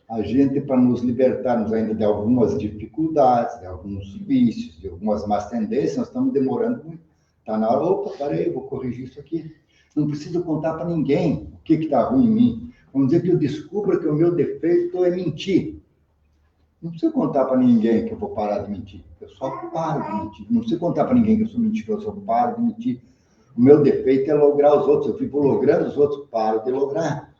A gente, para nos libertarmos ainda de algumas dificuldades, de alguns vícios, de algumas más tendências, nós estamos demorando muito. Está na hora, peraí, vou corrigir isso aqui. Não preciso contar para ninguém o que está ruim em mim. Vamos dizer que eu descubra que o meu defeito é mentir. Não preciso contar para ninguém que eu vou parar de mentir. Eu só paro de mentir. Não preciso contar para ninguém que eu sou mentiroso, eu só paro de mentir. O meu defeito é lograr os outros. Eu fico logrando os outros, paro de lograr.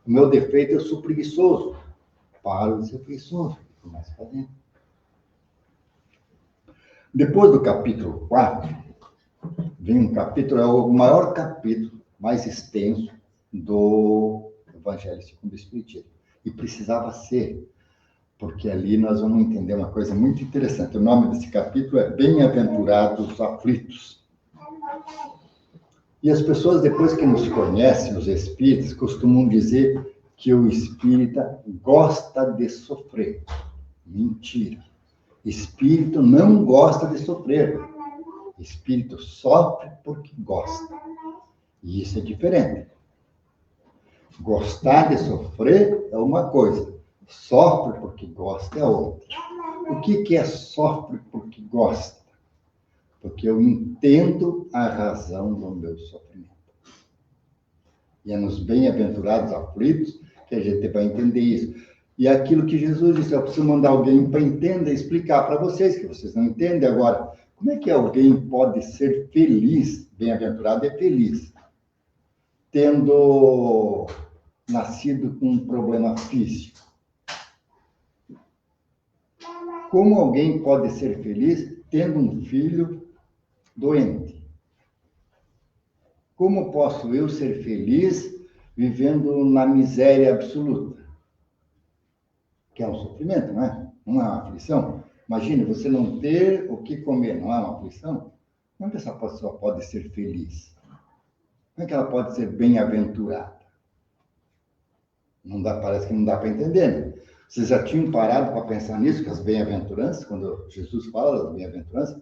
O meu defeito é eu sou preguiçoso. Paro de ser preguiçoso. Começo fazendo. Depois do capítulo 4, vem um capítulo, é o maior capítulo, mais extenso do Evangelho segundo o Espiritismo. E precisava ser, porque ali nós vamos entender uma coisa muito interessante. O nome desse capítulo é Bem-aventurados aflitos. E as pessoas, depois que nos conhecem, os espíritas, costumam dizer que o espírita gosta de sofrer. Mentira. Espírito não gosta de sofrer. Espírito sofre porque gosta. E isso é diferente. Gostar de sofrer é uma coisa. Sofre porque gosta é outra. O que é sofre porque gosta? porque eu entendo a razão do meu sofrimento. E é nos bem-aventurados aflitos que a gente vai entender isso. E é aquilo que Jesus disse, eu preciso mandar alguém para entender, explicar para vocês, que vocês não entendem agora. Como é que alguém pode ser feliz, bem-aventurado é feliz, tendo nascido com um problema físico? Como alguém pode ser feliz tendo um filho doente? Como posso eu ser feliz vivendo na miséria absoluta? Que é um sofrimento, não é? Não é uma aflição. Imagine você não ter o que comer, não é uma aflição? Como é que essa pessoa pode ser feliz? Como é que ela pode ser bem-aventurada? Não dá, parece que não dá para entender, né? Vocês já tinham parado para pensar nisso, que as bem-aventuranças, quando Jesus fala das bem-aventuranças?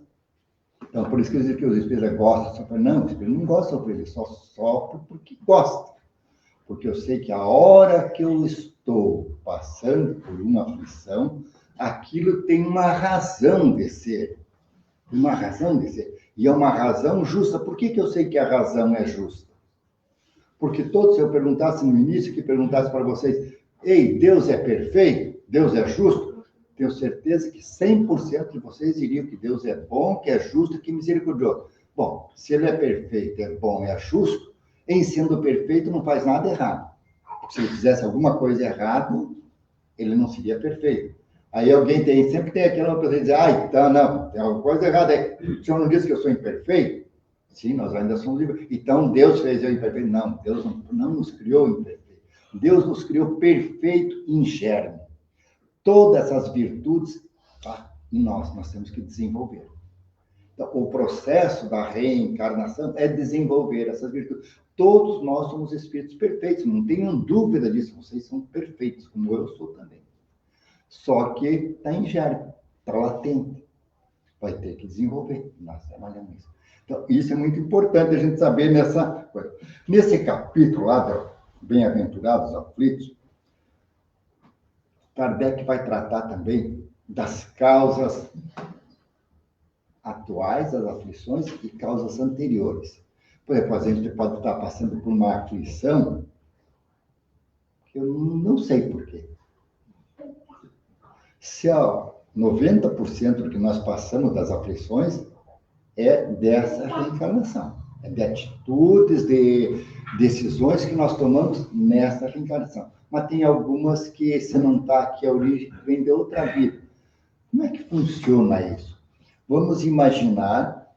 Então, por isso que eu digo que os espíritos gostam de sofrer. Não, o espírito não gosta de sofrer, ele só sofre porque gosta. Porque eu sei que a hora que eu estou passando por uma aflição, aquilo tem uma razão de ser. Uma razão de ser. E é uma razão justa. Por que eu sei que a razão é justa? Porque todos, se eu perguntasse no início, que perguntasse para vocês, ei, Deus é perfeito? Deus é justo? Tenho certeza que 100% de vocês diriam que Deus é bom, que é justo e que é misericordioso. Bom, se ele é perfeito, é bom, é justo, em sendo perfeito não faz nada errado. Porque se ele fizesse alguma coisa errada, ele não seria perfeito. Aí alguém sempre tem aquela pessoa que diz, então não, tem alguma coisa errada aí. O senhor não disse que eu sou imperfeito? Sim, nós ainda somos livres. Então Deus fez eu imperfeito? Não, Deus não nos criou imperfeito. Deus nos criou perfeito em germe. Todas essas virtudes em nós temos que desenvolver. Então, o processo da reencarnação é desenvolver essas virtudes. Todos nós somos espíritos perfeitos, não tenham dúvida disso, vocês são perfeitos, como eu sou também. Só que está em germe, está latente. Vai ter que desenvolver, nós trabalhamos isso. Então, isso é muito importante a gente saber nessa coisa. Nesse capítulo lá, do Bem-aventurados aflitos, Kardec vai tratar também das causas atuais das aflições e causas anteriores. Por exemplo, a gente pode estar passando por uma aflição que eu não sei porquê. Se 90% do que nós passamos das aflições é dessa reencarnação, é de atitudes, de decisões que nós tomamos nessa reencarnação. Mas tem algumas que, se não está aqui, a origem vem de outra vida. Como é que funciona isso? Vamos imaginar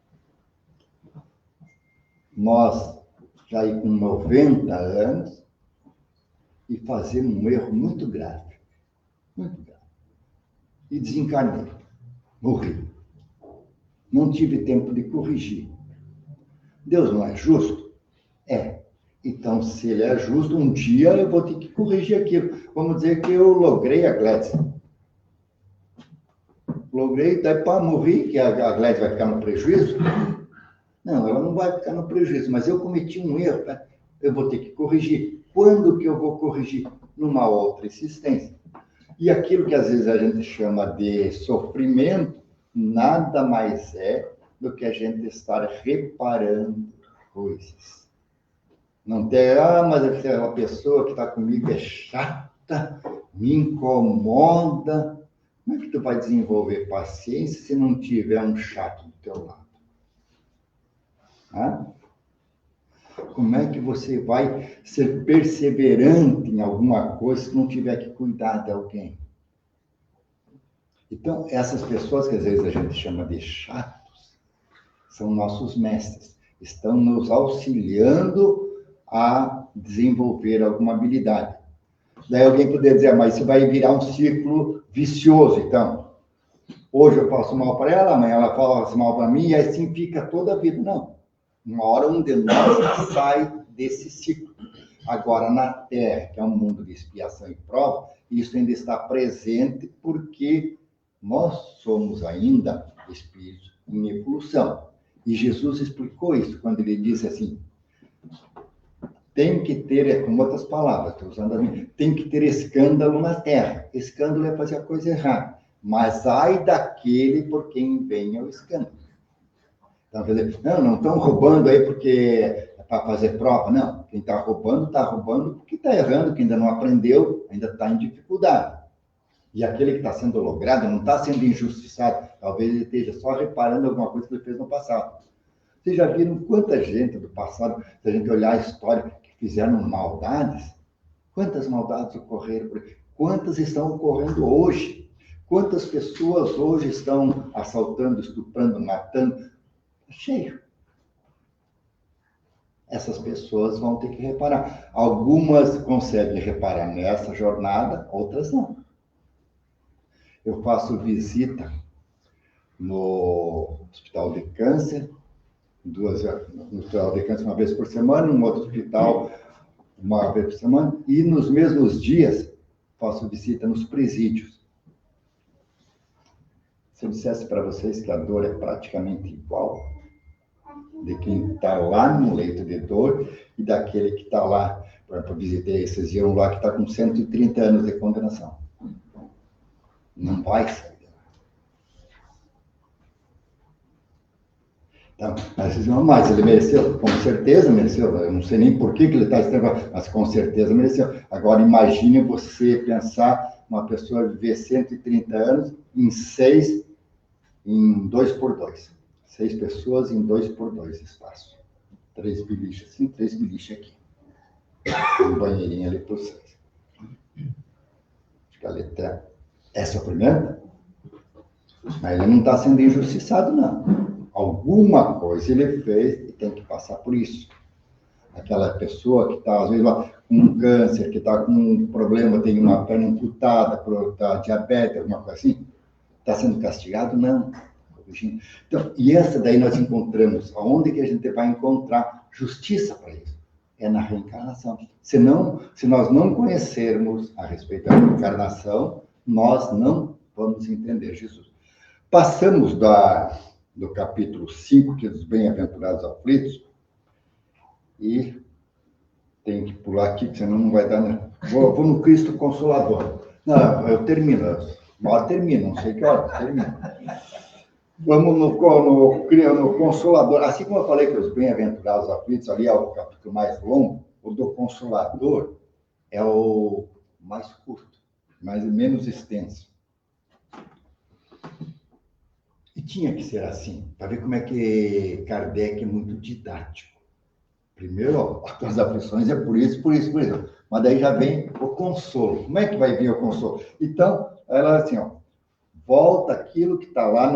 nós já aí com 90 anos e fazer um erro muito grave. E desencarnei, morri. Não tive tempo de corrigir. Deus não é justo? É. Então, se ele é justo, um dia eu vou ter que corrigir aquilo. Vamos dizer que eu logrei a Gladys. Logrei, daí para morrer, que a Gladys vai ficar no prejuízo? Não, ela não vai ficar no prejuízo, mas eu cometi um erro, né? Eu vou ter que corrigir. Quando que eu vou corrigir? Numa outra existência. E aquilo que às vezes a gente chama de sofrimento, nada mais é do que a gente estar reparando coisas. Não tem, mas aquela pessoa que está comigo é chata, me incomoda. Como é que tu vai desenvolver paciência se não tiver um chato do teu lado? Como é que você vai ser perseverante em alguma coisa se não tiver que cuidar de alguém? Então, essas pessoas que às vezes a gente chama de chatos, são nossos mestres. Estão nos auxiliando a desenvolver alguma habilidade. Daí alguém poderia dizer, mas isso vai virar um ciclo vicioso, então. Hoje eu faço mal para ela, amanhã ela faz mal para mim, e assim fica toda a vida. Não. Uma hora um de nós sai desse ciclo. Agora, na Terra, que é um mundo de expiação e prova, isso ainda está presente porque nós somos ainda espíritos em evolução. E Jesus explicou isso quando ele disse assim, tem que ter, com outras palavras, estou usando a minha, tem que ter escândalo na Terra. Escândalo é fazer a coisa errada. Mas ai daquele por quem vem o escândalo. Então, quer dizer, não estão roubando aí porque é para fazer prova. Não, quem está roubando porque está errando, quem ainda não aprendeu, ainda está em dificuldade. E aquele que está sendo logrado não está sendo injustiçado. Talvez ele esteja só reparando alguma coisa que ele fez no passado. Vocês já viram quanta gente do passado, se a gente olhar a história, que fizeram maldades? Quantas maldades ocorreram? Quantas estão ocorrendo hoje? Quantas pessoas hoje estão assaltando, estuprando, matando? Cheio. Essas pessoas vão ter que reparar. Algumas conseguem reparar nessa jornada, outras não. Eu faço visita no Hospital de Câncer, no Hospital de Câncer uma vez por semana, no outro hospital uma vez por semana, e nos mesmos dias faço visita nos presídios. Se eu dissesse para vocês que a dor é praticamente igual de quem está lá no leito de dor e daquele que está lá, por exemplo, visitei esses dias lá que está com 130 anos de condenação. Não vai sair. Então, mas ele mereceu, com certeza mereceu. Eu não sei nem por que ele está estranho, mas com certeza mereceu. Agora, imagine você pensar uma pessoa viver 130 anos em 2x2. 6 pessoas em 2x2 espaço. 3 biliches assim, 3 biliches aqui. Um banheirinho ali para vocês. Acho que a letra é sofrimento, mas ele não está sendo injustiçado, não. Alguma coisa ele fez e tem que passar por isso. Aquela pessoa que está, às vezes, lá, com um câncer, que está com um problema, tem uma perna amputada, está diabetes, alguma coisa assim, está sendo castigado? Não. Então, e essa daí nós encontramos, aonde que a gente vai encontrar justiça para isso? É na reencarnação. Se nós não conhecermos a respeito da reencarnação, nós não vamos entender Jesus. Passamos do capítulo 5, que é dos bem-aventurados aflitos, e tem que pular aqui, porque senão não vai dar... Né? Vou no Cristo Consolador. Não, eu termino. Uma hora termino, não sei que hora, termino. Vamos no Consolador. Assim como eu falei que os bem-aventurados aflitos, ali é o capítulo mais longo, o do Consolador é o mais curto, menos extenso. E tinha que ser assim, para ver como é que Kardec é muito didático. Primeiro, as aflições é por isso. Mas daí já vem o consolo. Como é que vai vir o consolo? Então, ela assim, volta aquilo que está lá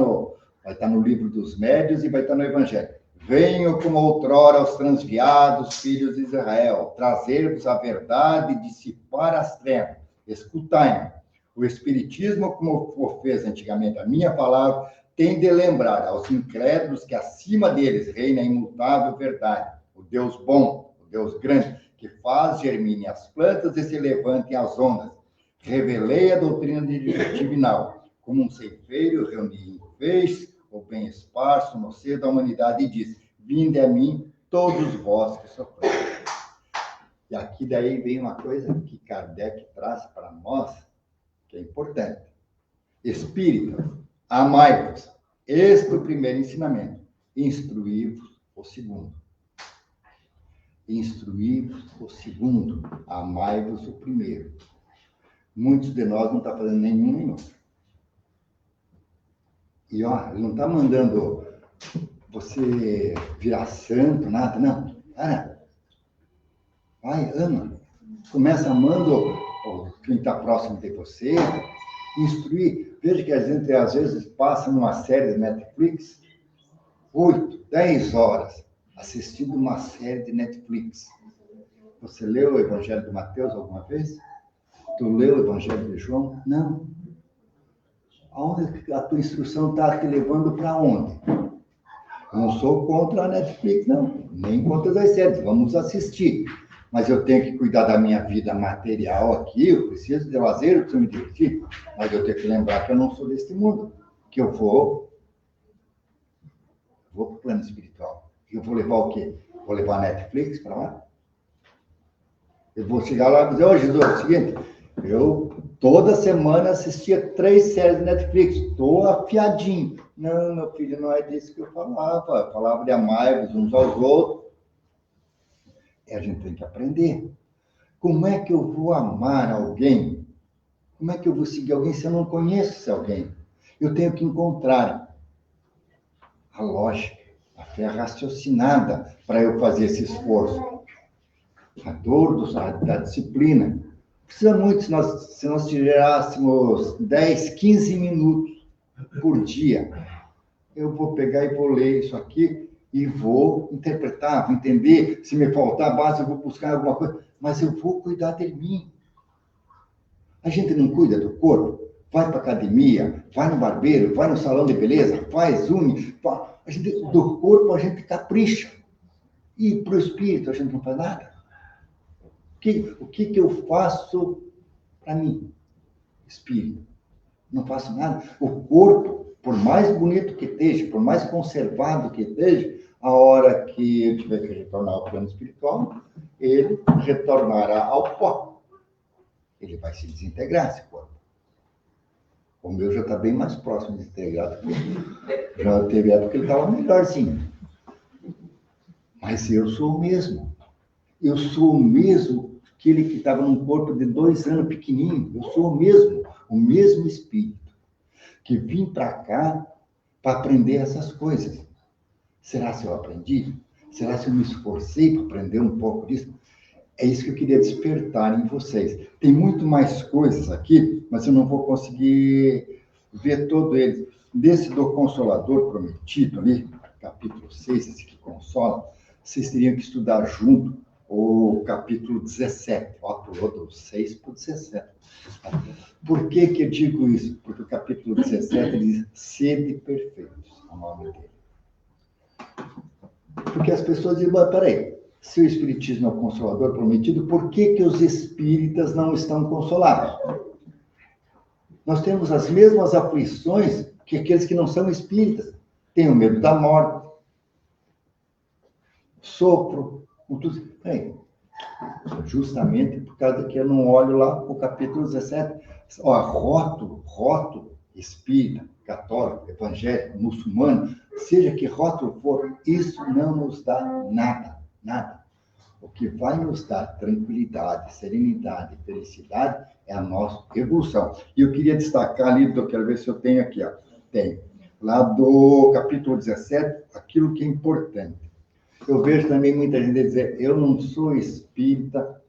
vai estar no livro dos médios e vai estar no Evangelho. Venho como outrora aos transviados filhos de Israel, trazer-vos a verdade e dissipar as trevas. Escutai-me. O Espiritismo, como fez antigamente a minha palavra, tem de lembrar aos incrédulos que acima deles reina a imutável verdade, o Deus bom, o Deus grande, que faz germinem as plantas e se levantem as ondas. Revelei a doutrina divinal, como um ceifeiro reuni em fez o bem esparso no seio da humanidade e diz: vinde a mim todos vós que sofreis. E aqui daí vem uma coisa que Kardec traz para nós, que é importante. Espíritas, amai-vos. Este é o primeiro ensinamento. Instruí-vos o segundo. Instruí-vos o segundo. Amai-vos o primeiro. Muitos de nós não estão fazendo nenhum nem outro. E, ele não está mandando você virar santo, nada, não. Cara, vai, ama. Começa amando quem está próximo de você, instruir. Veja que a gente, às vezes, passa numa série de Netflix 8, 10 horas assistindo uma série de Netflix. Você leu o Evangelho de Mateus alguma vez? Tu leu o Evangelho de João? Não. Aonde a tua instrução está te levando para onde? Eu não sou contra a Netflix, não. Nem contra as séries. Vamos assistir. Mas eu tenho que cuidar da minha vida material aqui. Eu preciso de lazer, eu preciso me divertir. Mas eu tenho que lembrar que eu não sou deste mundo. Que eu vou para o plano espiritual. Eu vou levar o quê? Vou levar a Netflix para lá? Eu vou chegar lá e dizer: ô, Jesus, é o seguinte, eu Toda semana assistia 3 séries de Netflix. Estou afiadinho. Não, meu filho, não é disso que eu falava. Eu falava de amar uns aos outros. E a gente tem que aprender. Como é que eu vou amar alguém? Como é que eu vou seguir alguém se eu não conheço esse alguém? Eu tenho que encontrar a lógica, a fé raciocinada para eu fazer esse esforço. A dor da disciplina. Precisa muito se nós tirássemos 10, 15 minutos por dia. Eu vou pegar e vou ler isso aqui e vou interpretar, vou entender. Se me faltar base, eu vou buscar alguma coisa. Mas eu vou cuidar de mim. A gente não cuida do corpo. Vai para academia, vai no barbeiro, vai no salão de beleza, faz unha. Do corpo a gente capricha. E para o espírito a gente não faz nada. O que eu faço para mim? Espírito. Não faço nada. O corpo, por mais bonito que esteja, por mais conservado que esteja, a hora que eu tiver que retornar ao plano espiritual, ele retornará ao pó. Ele vai se desintegrar, esse corpo. O meu já está bem mais próximo de desintegrado. Já teve época que ele estava melhorzinho. Mas eu sou o mesmo. Eu sou o mesmo aquele que estava num corpo de 2 anos pequenininho. Eu sou o mesmo espírito que vim para cá para aprender essas coisas. Será se eu aprendi? Será se eu me esforcei para aprender um pouco disso? É isso que eu queria despertar em vocês. Tem muito mais coisas aqui, mas eu não vou conseguir ver todo eles. Desse do Consolador Prometido ali, capítulo 6, esse que consola, vocês teriam que estudar junto o capítulo 17. Ó, pulou do 6 para o 17. Por que eu digo isso? Porque o capítulo 17 diz: sede perfeitos, é o nome dele. Porque as pessoas dizem: mas peraí, se o Espiritismo é o Consolador Prometido, por que os espíritas não estão consolados? Nós temos as mesmas aflições que aqueles que não são espíritas. Tem o medo da morte, sopro, tudo. Peraí, justamente por causa que eu não olho lá o capítulo 17. Ó, rótulo espírita, católico, evangélico, muçulmano, seja que rótulo for, isso não nos dá nada, nada. O que vai nos dar tranquilidade, serenidade, felicidade é a nossa evolução. E eu queria destacar ali, quero ver se eu tenho aqui, ó. Tem, lá do capítulo 17, aquilo que é importante. Eu vejo também muita gente dizer: eu não sou espírita,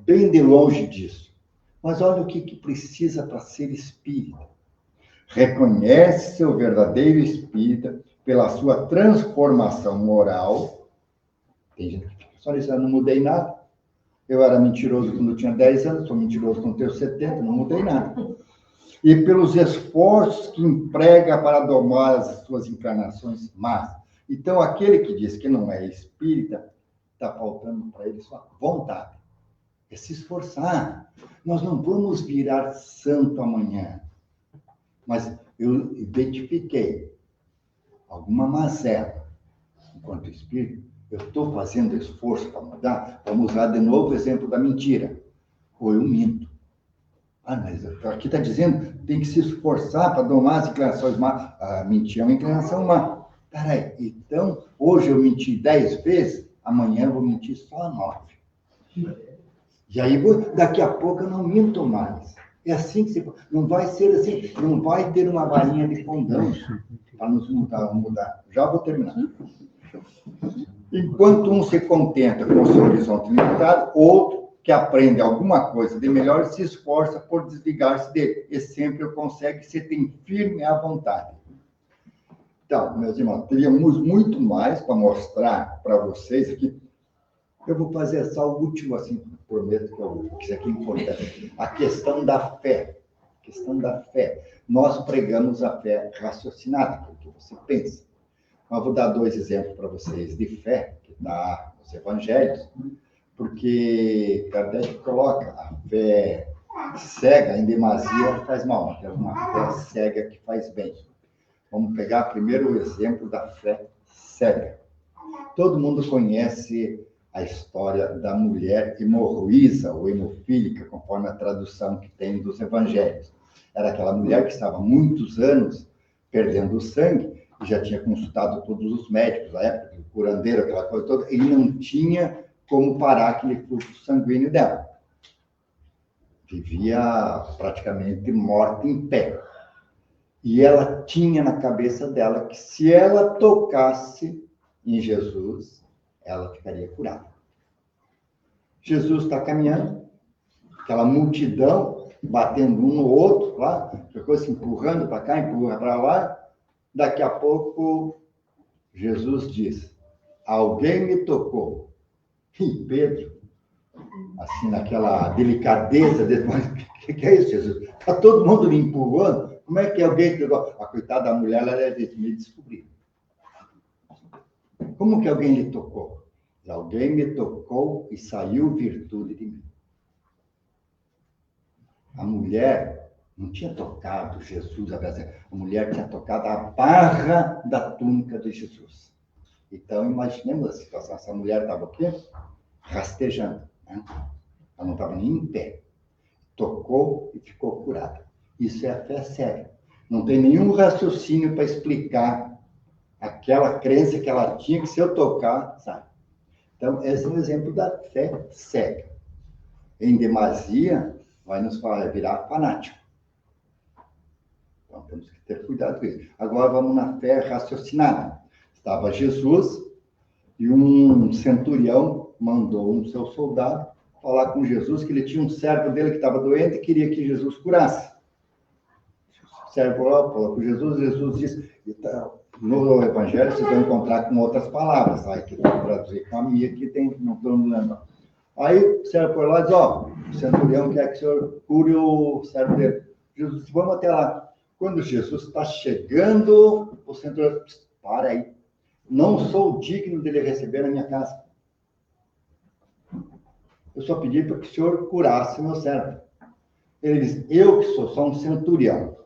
bem de longe disso. Mas olha o que precisa para ser espírita. Reconhece seu verdadeiro espírita pela sua transformação moral. Tem gente que fica só nisso: eu não mudei nada. Eu era mentiroso quando eu tinha 10 anos, sou mentiroso quando tenho 70, não mudei nada. E pelos esforços que emprega para domar as suas encarnações más. Então, aquele que diz que não é espírita, está faltando para ele só vontade. É se esforçar. Nós não vamos virar santo amanhã. Mas eu identifiquei alguma mazela enquanto espírito. Eu estou fazendo esforço para mudar. Vamos usar de novo o exemplo da mentira. Ou eu minto. Ah, mas aqui está dizendo tem que se esforçar para domar as inclinações más. Ah, mentir é uma inclinação má. Peraí, então, hoje eu menti 10 vezes, amanhã eu vou mentir só 9. E aí, daqui a pouco eu não minto mais. É assim que se... Não vai ser assim, não vai ter uma varinha de condão para nos mudar. Já vou terminar. Enquanto um se contenta com o seu horizonte limitado, outro que aprende alguma coisa de melhor se esforça por desligar-se dele. E sempre o consegue se tem firme à vontade. Então, meus irmãos, teríamos muito mais para mostrar para vocês aqui. Eu vou fazer só o último, assim, prometo que isso aqui é importante. A questão da fé. A questão da fé. Nós pregamos a fé raciocinada, porque você pensa. Mas vou dar 2 exemplos para vocês de fé, que está nos evangelhos, porque Kardec coloca a fé cega em demasia faz mal, é uma fé cega que faz bem. Vamos pegar primeiro o exemplo da fé cega. Todo mundo conhece a história da mulher hemorroísa ou hemofílica, conforme a tradução que tem dos evangelhos. Era aquela mulher que estava há muitos anos perdendo o sangue e já tinha consultado todos os médicos, a época, o curandeiro, aquela coisa toda, e não tinha como parar aquele fluxo sanguíneo dela. Vivia praticamente morta em pé. E ela tinha na cabeça dela que se ela tocasse em Jesus, ela ficaria curada. Jesus está caminhando, aquela multidão batendo um no outro, lá, ficou se empurrando para cá, empurra para lá. Daqui a pouco, Jesus diz: alguém me tocou. E Pedro, assim, naquela delicadeza, mas o que é isso, Jesus? Está todo mundo me empurrando? Como é que alguém pegou? A coitada da mulher, ela disse: me descobriu. Como que alguém lhe tocou? Alguém me tocou e saiu virtude de mim. A mulher não tinha tocado Jesus, a mulher tinha tocado a barra da túnica de Jesus. Então, imaginemos a situação. Essa mulher estava o quê? Rastejando. Né? Ela não estava nem em pé. Tocou e ficou curada. Isso é a fé cega. Não tem nenhum raciocínio para explicar aquela crença que ela tinha, que se eu tocar, sabe? Então, esse é um exemplo da fé cega. Em demasia, vai nos virar fanático. Então, temos que ter cuidado com isso. Agora, vamos na fé raciocinada. Estava Jesus e um centurião mandou um seu soldado falar com Jesus que ele tinha um servo dele que estava doente e queria que Jesus curasse. O servo falou com Jesus, Jesus disse... No Evangelho, vocês vão encontrar com outras palavras, tá? Que eu vou traduzir com a minha, que tem, não estou me lembrando. Aí o servo foi lá e disse: ó, o centurião quer que o senhor cure o servo dele. Jesus disse: vamos até lá. Quando Jesus está chegando, o centurião disse: para aí, não sou digno de lhe receber na minha casa. Eu só pedi para que o senhor curasse meu servo. Ele disse: eu que sou só um centurião,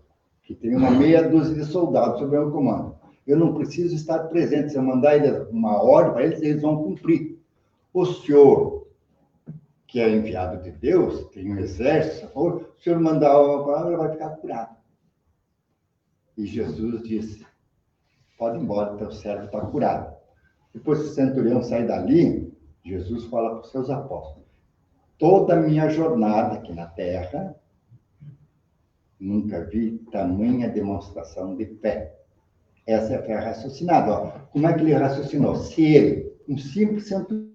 que tem uma meia dúzia de soldados sob meu comando. Eu não preciso estar presente. Se eu mandar uma ordem para eles, eles vão cumprir. O senhor, que é enviado de Deus, tem um exército, se o senhor mandar uma palavra, vai ficar curado. E Jesus disse: pode ir embora, teu servo está curado. Depois que o centurião sai dali, Jesus fala para os seus apóstolos: toda a minha jornada aqui na terra, nunca vi tamanha demonstração de fé. Essa é a fé raciocinada. Ó. Como é que ele raciocinou? Se ele, um simples centurião,